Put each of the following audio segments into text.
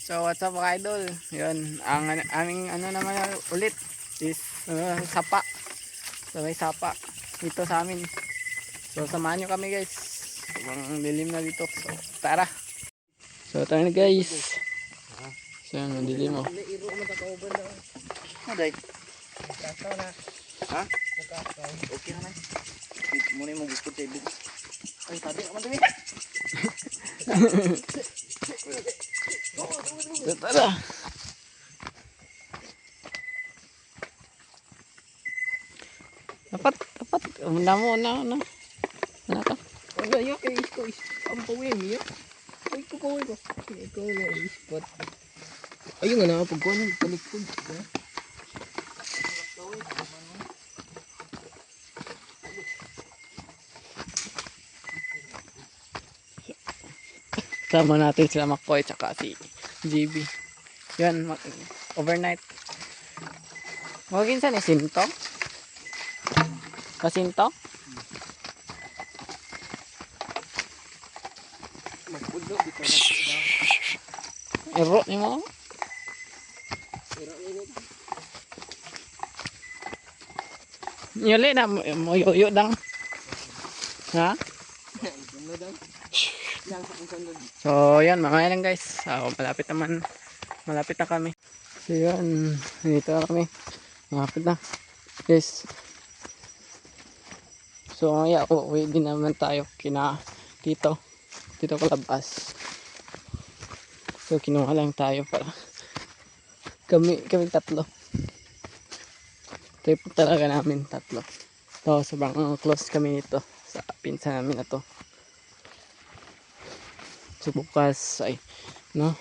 So what's up mga idol? Yun, ang aming ano naman ulit is sapa. So may sapa dito sa amin. So samahan nyo kami guys. Sobrang dilim na dito. So tara. So tayo na guys. So yan, madilim oh. Aday. Ha? Okay na. Muna mo gusto sa ibig. Ay, sabi naman dumi. So tara. Dapat. Una mo. Ano ka? Wala yun kay isko ang pawin niya. Ay ko pawin ko. Ikaw na ispot. Ayun nga na pagkuhan ng talikod. Sama natin sila McCoy tsaka si GB. Yan, overnight. Magin saan eh, Sinto? Kasinto? Magpulo dito na. Ero ni mo? Yuli na mo yuyo dang. Ha? So yan, mga yan guys. So, malapit na kami. So yan, dito na kami. Malapit na. Yes. So mamaya uwi din naman tayo kina Tito Kalabas. So kinuha lang tayo para kami tatlo. Trip talaga namin tatlo. So sobrang close kami nito sa pinsan namin na to. So bukas ay no.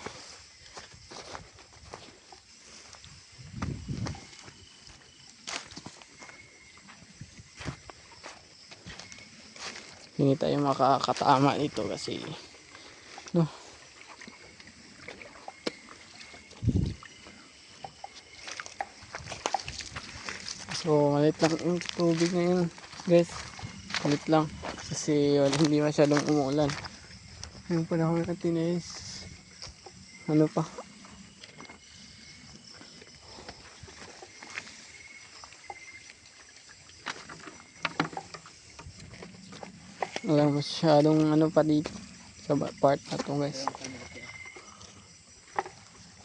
Hindi tayo makakatama nito kasi no. So malit lang yung tubig ngayon guys. Malit lang kasi hindi masyadong umuulan. Yung panahon natin is ano pa, wala masyadong ano pa dito sa part na to guys.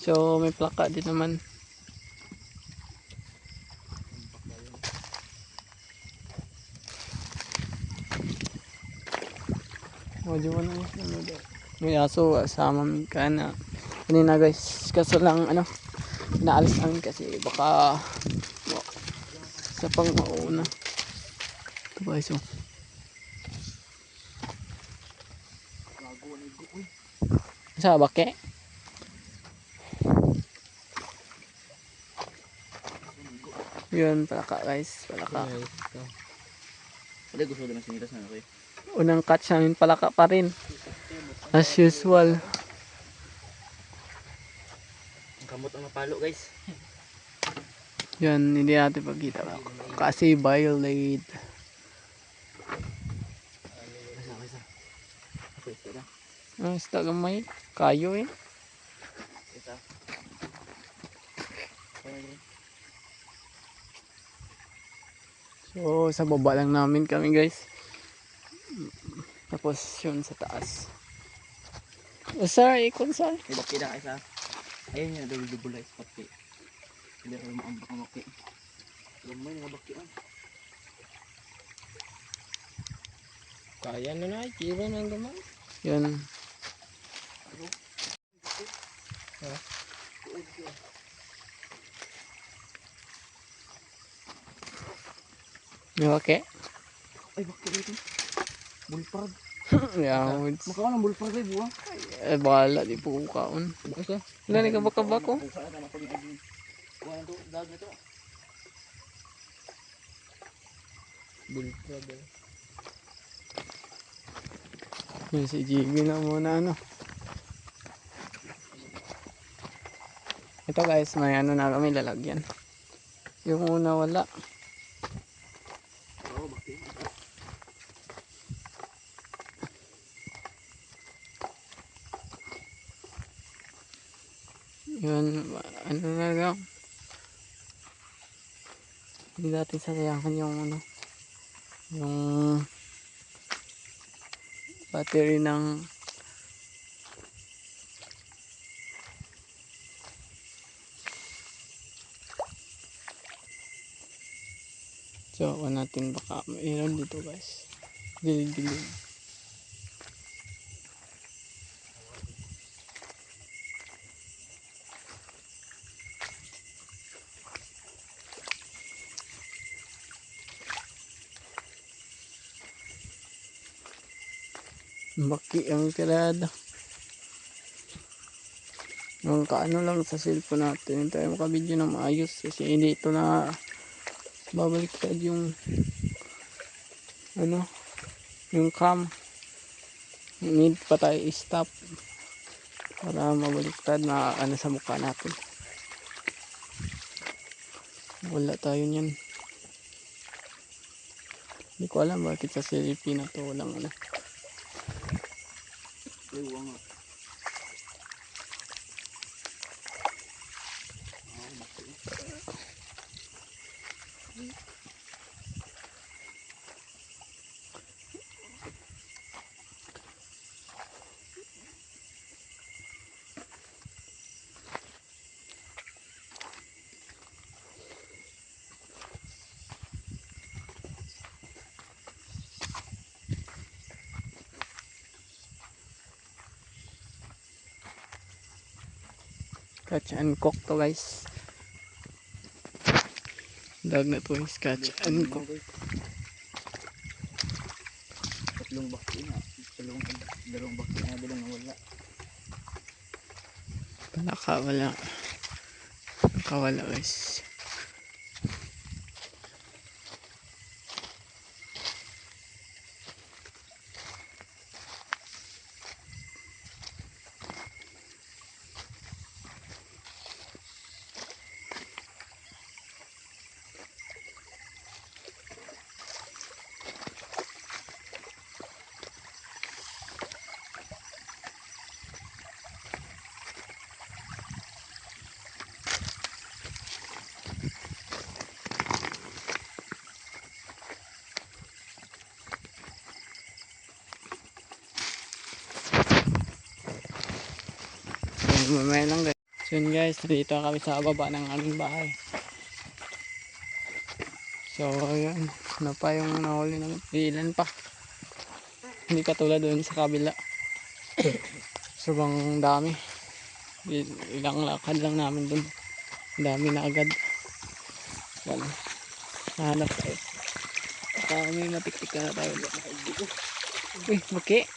So may plaka din naman. Medyo na ano daw. May aso sama ka na kanina guys. Kaso lang ano, inaalis namin kasi baka sa pang mauna. Ito guys oh. Sa bake? Yun, palaka guys, palaka. Aday, gusto din ang sinitas na ako eh. Unang catch namin palaka pa rin. As usual. Ang kamot ang mapalo guys. Yan, hindi natin pagkita kasi violate. Isa. Ako isa na. Ang isda gamay, kayo eh. Isa. So sa baba lang namin kami guys. Tapos yun sa taas. Sorry, ikon sorry. May baki na isa. Ayun yun, double ice baki. Hindi ako maambak ang baki. Gamay nga baki ah. Kaya na na, kira ng gamay. Yun. May bake? Ay baki dito. Bulpag. Yeah, Makawa ng bulpag ay buwa. eh bahala di po kaon. Asa? Wala ni kabaka ko. Buka na ako ni Adin. Buwa na to, dag na to. Bulprad. Yun si GB na muna ano. Ito guys, may ano na kami lalagyan. Yung una wala. Oo, baki. Yun, ano na lang. Hindi natin sayangin yung ano, yung battery ng so natin baka mayroon dito guys. Dilig-dilig. Baki ang tirada. Yung kaano lang sa cellphone natin. Hindi tayo makabidyo na maayos kasi hindi ito na babaliktad yung ano, yung cam. Need pa tayo i-stop para mabaliktad na ano sa mukha natin. Wala tayo niyan. Hindi ko alam bakit sa cellphone na to walang ano. Ewan nga. Catch and cook to guys. Dag na to guys, catch and cook. Tatlong baki na. Dalawang baki na bilang nawala. Nakawala. Nakawala guys. Mamaya lang guys. So yun guys, dito kami sa baba ng aming bahay. So ayun, ano pa yung nahuli namin? Ilan pa. Hindi katulad doon sa kabila. Sobrang dami. Ilang lakad lang namin doon. Dami na agad. Yan. Nahanap tayo. Baka may matiktik na tayo. Uy, maki.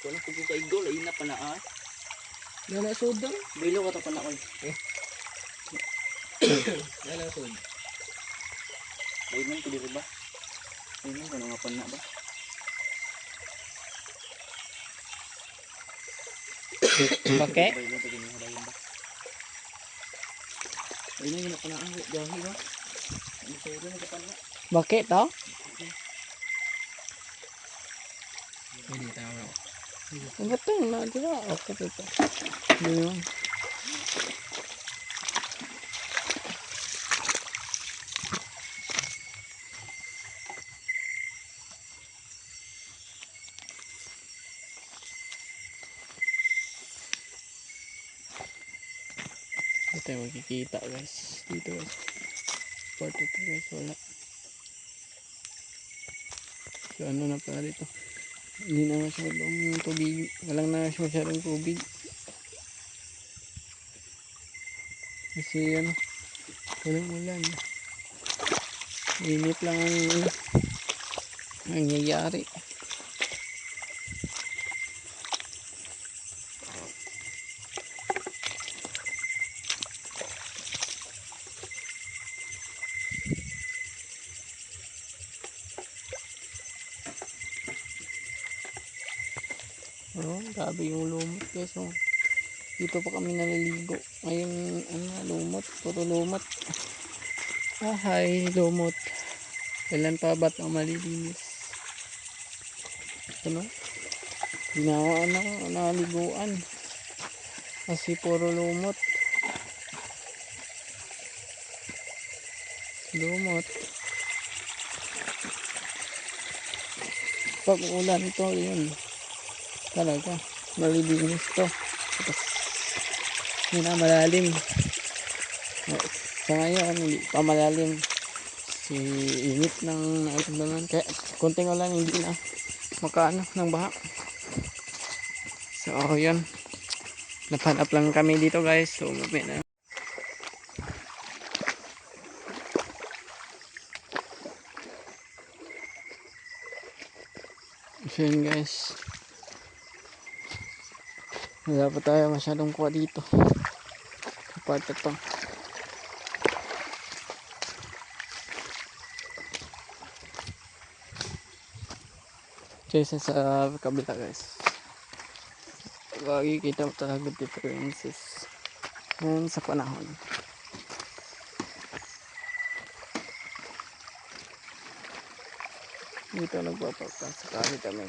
Wala po ko kaigo. Lain na pa na ah. Yan na sud daw. Bilo ka ta pa na oy. Yan na sud. Lain man ko diri ba? Lain man ko nga pa na ba? Maki? Lain man ko din nga ba? Lain na pa na ang gahi ba? Ano sa ito na pa na? Maki to? Hindi tayo. Ang bato na dito. Okay dito. Yun. Dito tayo makikita guys. Dito guys. Part ito guys. Wala. So ano na pala dito. Hindi na masyadong tubig. Walang na masyadong tubig. Kasi ano. Walang ulan. Init lang ang ano. Nangyayari. Oh, grabe yung lumot guys. Oh. Dito pa kami naliligo. Ngayon, ano, lumot. Puro lumot. Ah, hi, lumot. Kailan pa ba't ang malilinis? Ano? Hindi na ako naliguan. Kasi puro lumot. Lumot. Pag ulan to, yun. Talaga. Malilinis to. Tapos, hindi na malalim. Sa ngayon, hindi pa malalim. Si init ng naramdaman. Kaya, konting ulan, hindi na makaano ng baha. So, yun. Napanap lang kami dito guys. So, may na. So, yun guys. Wala pa tayo masyadong kuha dito. Sa part ito. Kaysa sa kabila guys. Makikita mo talaga differences ngayon sa panahon. Dito nagpapasakali kami.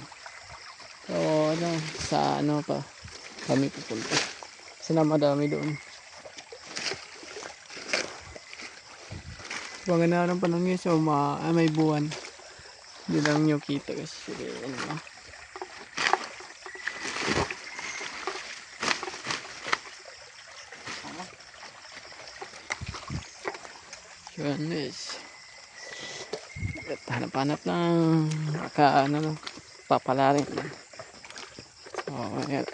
So ano, sa ano pa kami pupunta. Kasi na madami doon. Maganda ng panahon ngayon, so may buwan. Hindi lang nyo kita kasi ano. So yan guys. At hanap-hanap ng ano, papalarin. So yan.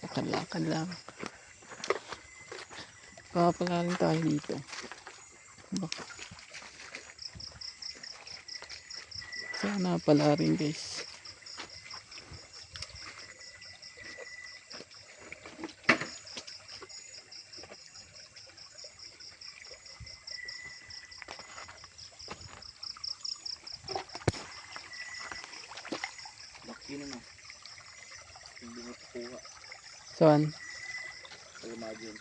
Lakad-lakad lang. Papalarin tayo dito. Sana pala rin guys. Laki na no. Hindi mo kuha. Saan? Imagine.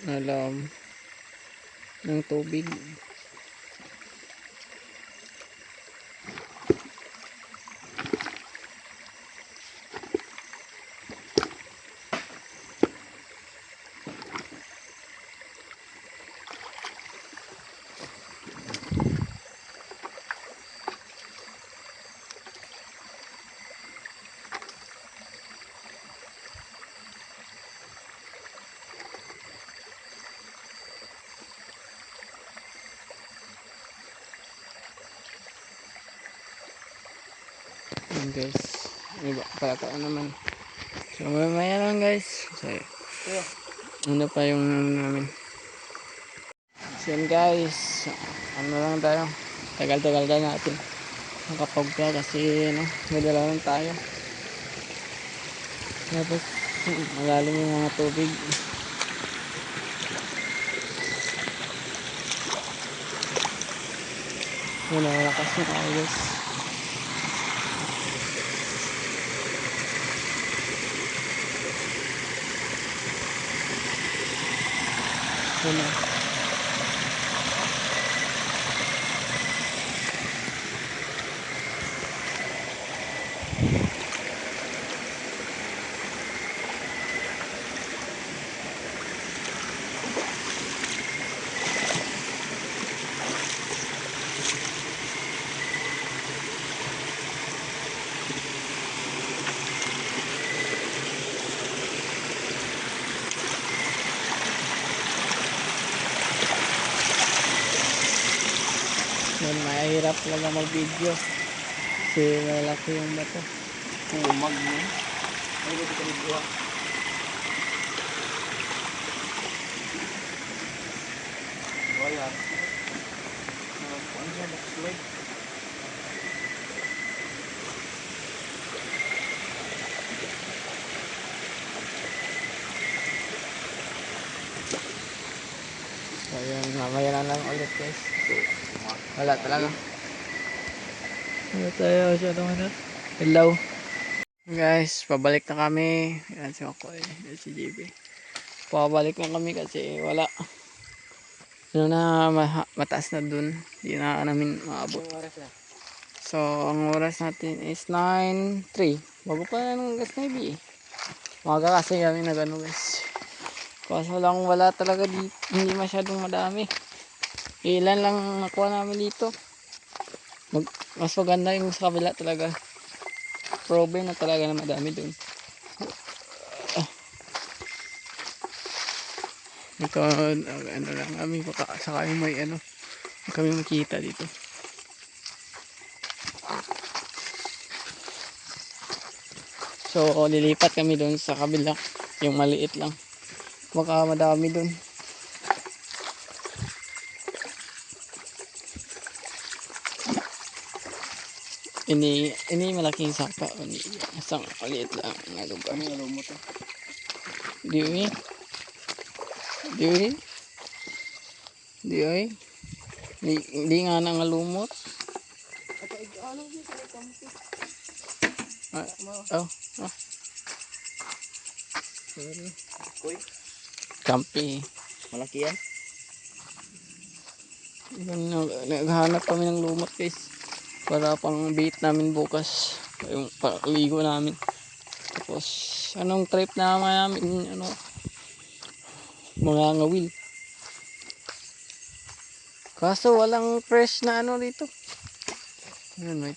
Alam ng tubig. Yan guys. Iba pala naman. So mamaya lang guys. So, ano pa yung ano namin. So yan guys. Ano lang tayo. Tagal-tagal tayo natin. Nakapagka kasi ano. Madala lang tayo. Tapos malalim yung mga tubig. Yun, malakas na tayo guys. Yun na. Yun, mahirap talaga mag-video. Kasi malaki yung bato. Kumag mo. Ay, dito ka video. Wala. Ano siya, backslide? So yun, mamaya na lang ulit guys. Kasi wala talaga. Wala tayo siya naman. Hello. Guys, pabalik na kami. Yan si Makoy. Yan si JB. Pabalik na kami kasi wala. Ano na mataas na dun. Hindi na namin maabot. So ang oras natin is 9:03. Bago pa ng gas na ibi. Maga kasi kami na gano'n guys. Kaso lang wala talaga dito. Hindi masyadong madami. Ilan lang nakuha namin dito. Mas maganda yung sa kabila talaga. Proven na talaga na madami dun. Ito, ano lang kami, baka sakaling may ano, kami makita dito. So, lilipat kami doon sa kabila, yung maliit lang. Baka madami doon. Ini malaking sapa. Isang maliit lang na lugar. Ano yung lumot eh? Diwi. Diwi. Diwi. Di nga nangalumot. Oh. Uy, Kampi. malaki yan. Naghahanap kami ng lumot guys. Para pang bait namin bukas. Yung paligo namin. Tapos, anong trip namin, ano, mga ngawil. Kaso walang fresh na ano dito. Ayun, may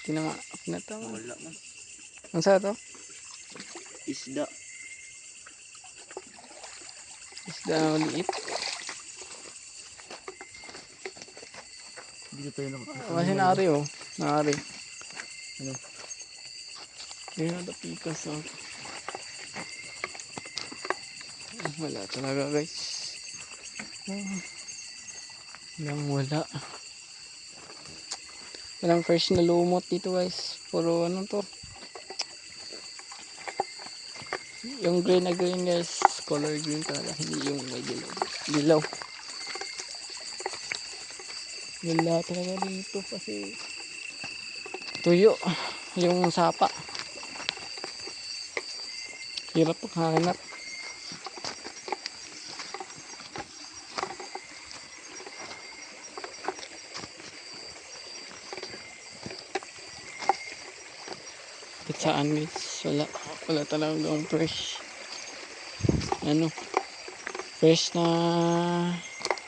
tinama na to. Wala man. Ang sa to? Isda. Isda na maliit. Dito tayo nakapagod. Kasi naari oh. Naari. Ano? Yun na pikas oh. Wala talaga guys. Wala. Walang fresh na lumot dito guys. Puro ano to. Yung green na green guys. Color green talaga. Hindi yung may dilaw. Dilaw. Wala talaga dito kasi tuyo yung sapa. Hirap hanap. At saan guys, wala talagang fresh ano, fresh na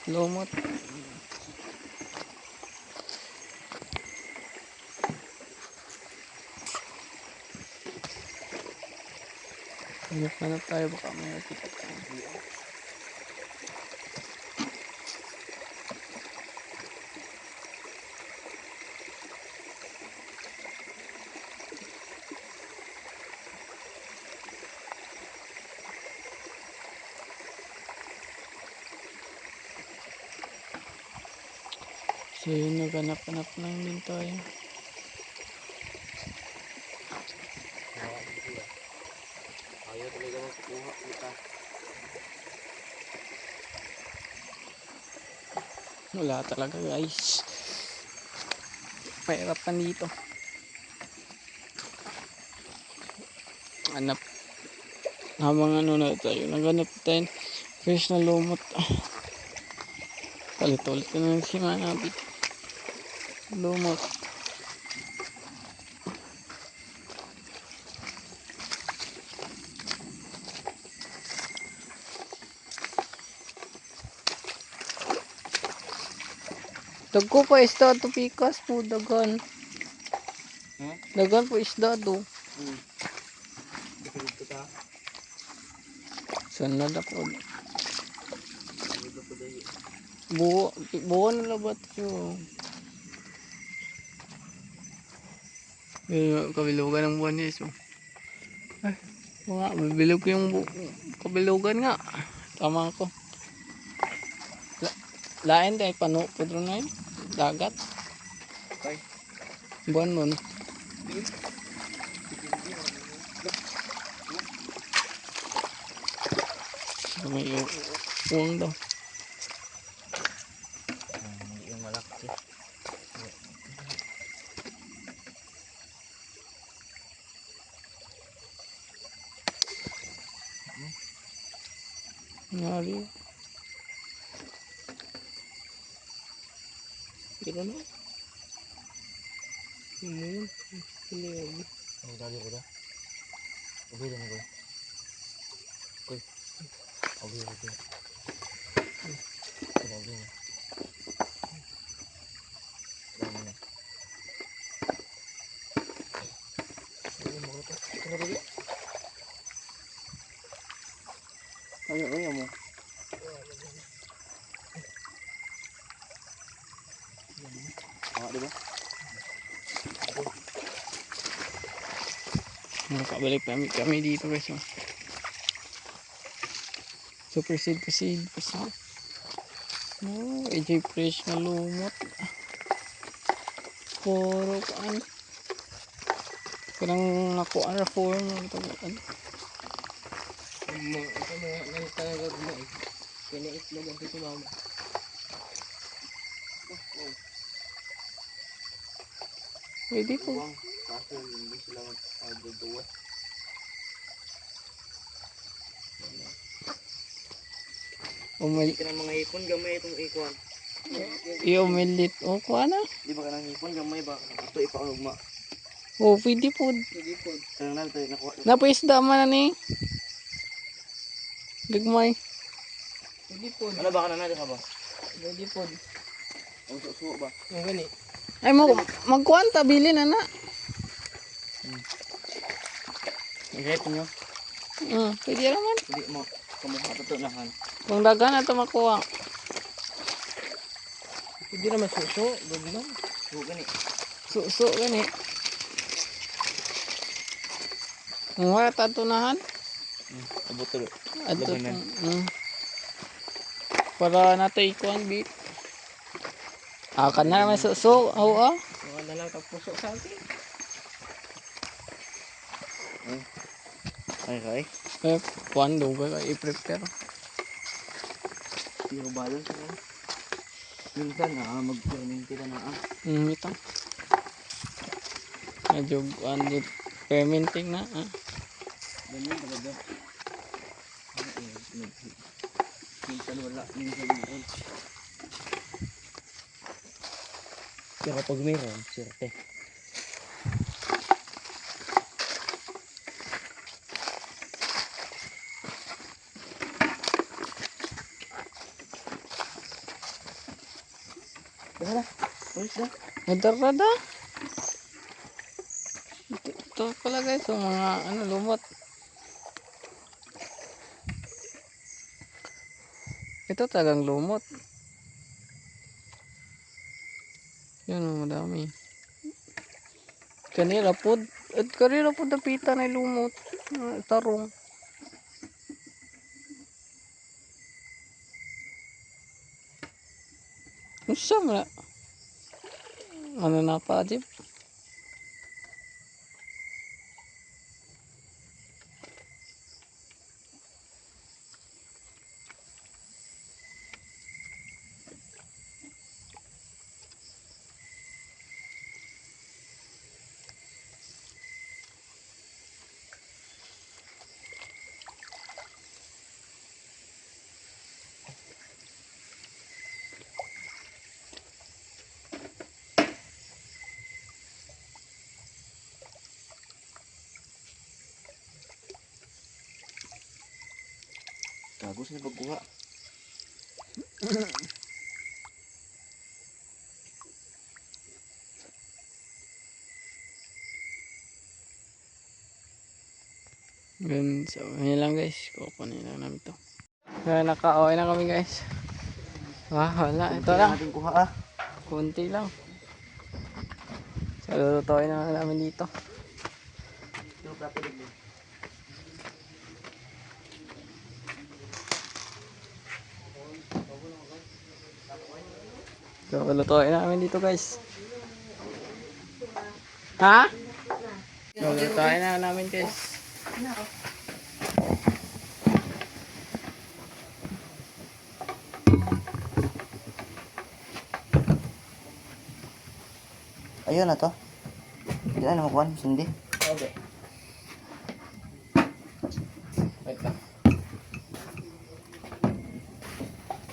lumot. Hanap tayo, baka may nakita tayo. So yun, naghanap-hanap lang din tayo. Ayaw talaga magkukuha kita. Wala talaga guys. Pahirapan dito. Hanap. Habang ano na tayo, naghanap tayo. Fresh na lumot. Palit-ulit ko na si Manabit. Lumot. Dagko pa isda to pikas po dagan. Hmm? Dagan po isda to. Dito ta. Saan na po? Dito po dahil. Buo na labat yun. Kabilugan ng buwan niya. So. Ay, mga bilog yung kabilugan nga. Tama ko. Lain dahil panupod rin na yun. Dagat. Okay. Buwan nun. May uwang daw. Hindi yung malaki. Nari. Gano'n na. Yun. Pinili. Oh, dali ko dah. Oke dah gue. Oke. Oke oke. Oke oke. Ayo ayo mo. Di ba? Nakabalik kami dito guys. Oh. So proceed. Oh, AJ fresh na lumot. Puro kaan. Parang nakuha na form. Ito mga nagtagag mo eh. Pinaitlog ang si mama. Pwede po. Kaso hindi sila magduduwa. Umil Ka ng mga ipon, gamay itong ikuan. i-umilit. O, kuha na. Di ba ka ng ipon, gamay ba? Ito ipaulugma. O, pwede po. Hindi po. Kaya na ito, nakuha. Napaisda man na ni. Ligmay. Hindi po. Ano ba ka na ka ba? Hindi po. Ang susuo ba? Ang gani. Ay, magkuhan ta. Bilin na. I-rate nyo. Pwede naman. Hindi mo kumuha tutunahan. Kung dagan na ito makuha. Hindi naman suso. Good lang. So, gani. Suso gani. Kung wala tatunahan. Abot tulo. Ato Labanan. para nato ikuan bit. Kan na naman suso. Oo. Mga nalang puso sa akin. Ay. Kuan do ba i-prepare. Hindi ko balance ako. Minsan mag-fermente ka na Ito. Medyo fermenting na. Ganyan talaga. Minsan wala, minsan meron. Pero kapag meron, swerte. Dah. Ulit dah. Nadarada. Ito pala guys, yung mga lumot. Ito talagang lumot. Yun, madami. Kanila po, at kanila po dapitan ay lumot. Tarong. Saan na? Ano na pa, Jib? Gagos na pagkuha. Yun, so yun lang guys, kukunin lang namin to. Naka-okay na kami guys. Wala, ito lang, Natin kuha ah. kunti lang. So lulutuin na lang namin dito. So lulutuin na namin dito guys. Ha? So lulutuin na namin guys. Ayun na to. Hindi na makuha. Hindi. Okay. Wait lang.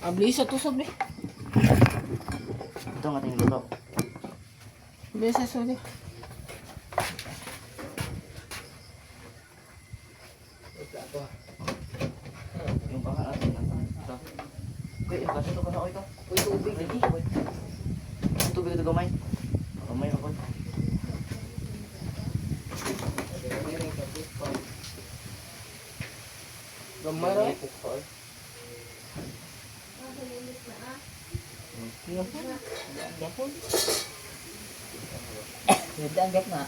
Ablis ito sabi. Ito ang ating luto. Besa sabi. Yung baka natin. Ito. Uy, kasi ito ka na. Ito. Uy, tubig. Ready? Tubig ito gamay. Gamay ako. Gamay rin. Hindi ang gap na.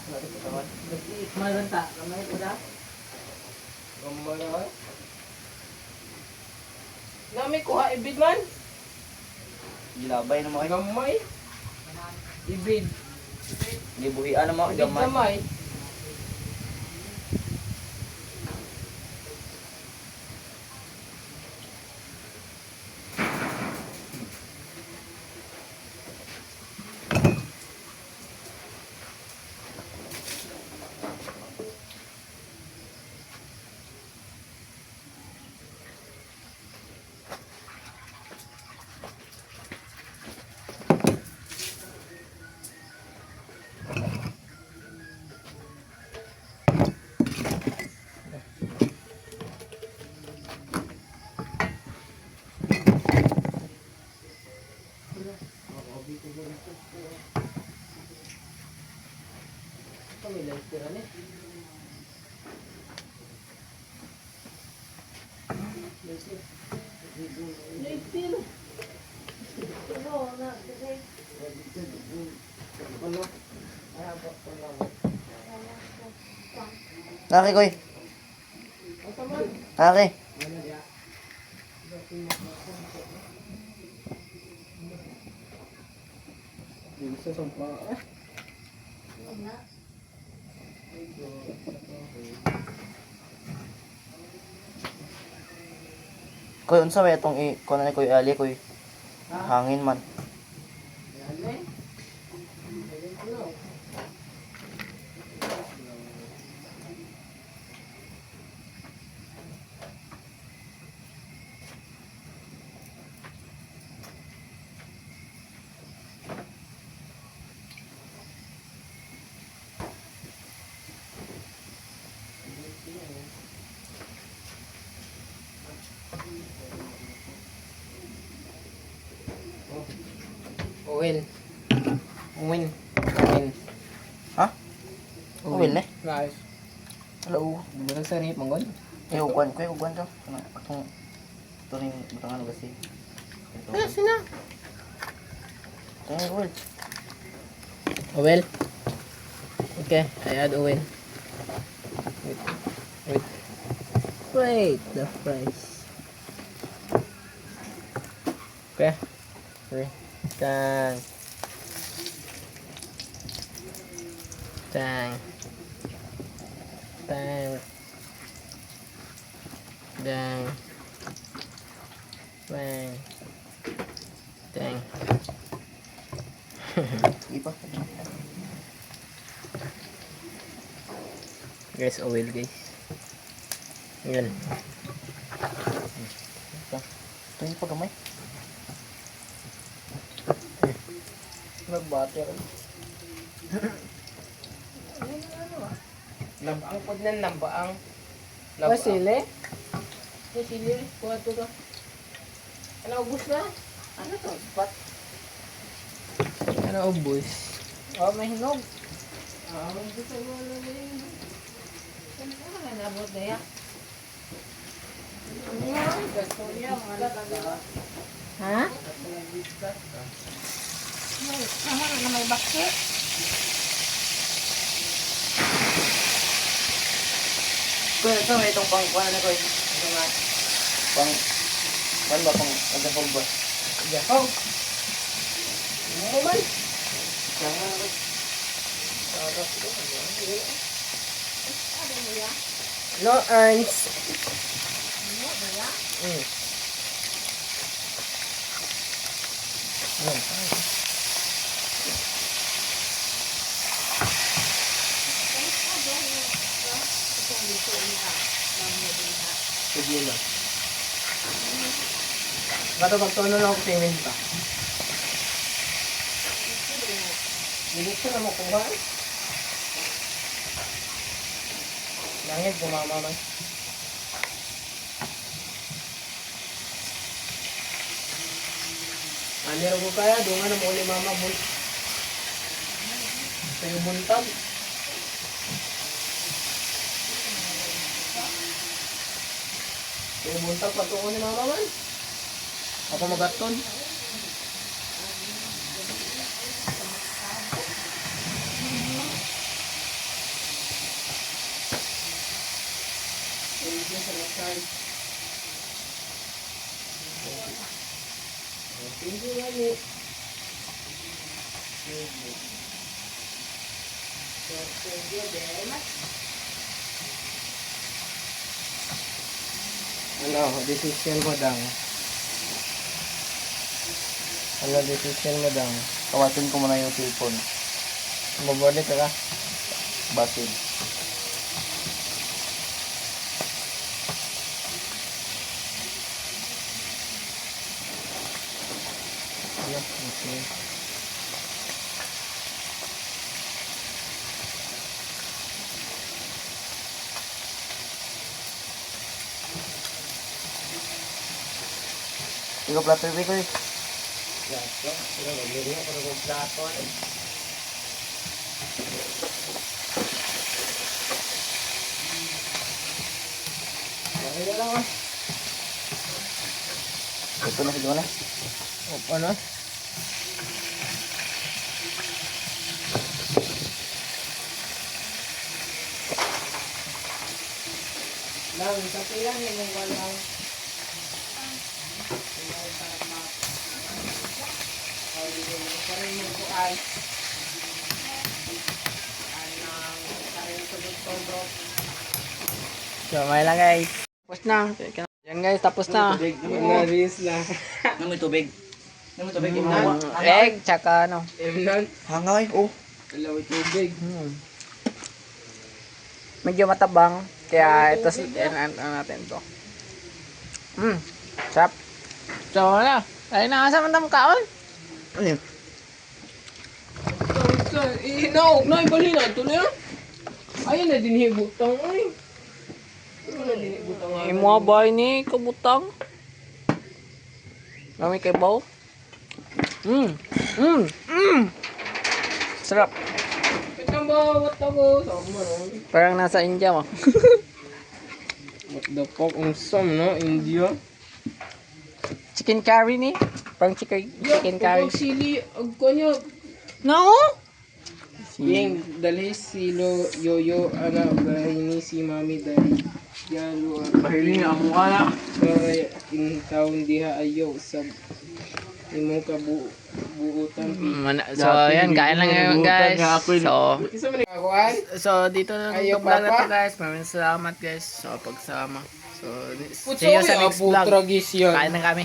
Mayroon ta. Gamay ko da. Gamay rin. Nami kuha ibig man. Gilabay na mga. Gamay. Ibig. Gibuhian na mga Ibig gamay. gamay. Kami lang tira ni. Laki koy. Laki. Bisa sumpah. Koy, unsa may itong kuha na ni Koy Ali, Koy? Hangin man. Owen. Owen. Owen. Ha? Uwil eh. Guys. Hello. Bukan sarip manggon. Ugwan to. Ano, ito rin, butangan ano kasi. Ito. Sina. Ito yung uwil. Owen. Okay, I add Owen. Wait, the fries. Okay. Okay. Dang. Dang. Dang. Dang. Bang. Dang. Ipa. Guys, oil guys. Yan. Ito yung pagamay. Nagbati ako. Nabaang po na nabaang. Sili? Ito, sili. Kuha ito ka. Ano, ubus na? Ano to? Ba't? Ano, ubus? Oh, may hinog. Ubus na mo na yun. Ano na nabot na yan? Ha? Ano na may bakse? Kuya, ito may itong pang kuha na ko. Ano nga? Pang ano ba pang agafog ba? Gahog. Ano mo man? No earns. Sige lang. Bato pagtuno lang ako payment pa. Dito na mo kuha. Langit gumama man. Ano ko kaya? Doon nga na mo ulit mama bun. Sa'yo buntag. Sa'yo buntag patungo ni mama man. Ako magaton. Thank you, Mami. Ano, decision mo daw. Ano, decision mo daw. Tawatin ko muna yung cellphone. Mabalik ka ka. Batin. Yeah, okay. Ikaw plato yung ko eh. Plato. Sino magliri ako ng plato eh. Okay na lang ah. Ito na siguro na. O, ano? Lang, sabi lang yung walang So, may lang guys. Tapos na. Yan guys, tapos na. Naris na. Ano may tubig? Ano may tubig? Egg, tsaka ano. Emnan. Hangay. Oh. Alaw tubig. Medyo matabang. Kaya ito, ano natin to. Sarap. So, wala. Tayo na sa mandam kaon. Ano yun? Inaog na, ibali na. Ito na yan. Ayun na din hibutang. Ay. Ayun na din hibutang. Imo ba ni kabutang? Kami kay Bao. Sarap. Itang bawat ako. Sama no. Parang nasa India mo. What the fuck? Unsam no? India. Chicken curry ni. Parang chicken curry. Pag sili. Agkanya. No? Yang dali silo yoyo ana bahay ni si mami dali. Yalo Mahiling amo ka na. kaya in taon diha ayo sab imong kabuutan So, ayan. Kain lang ngayon guys. So, Isa man kakuan? dito na lang Ayaw, itong vlog na Papa. to guys. Maraming salamat guys. So, pagsama. So, see Putsa you sa next vlog. tragis yan. Kain na kami.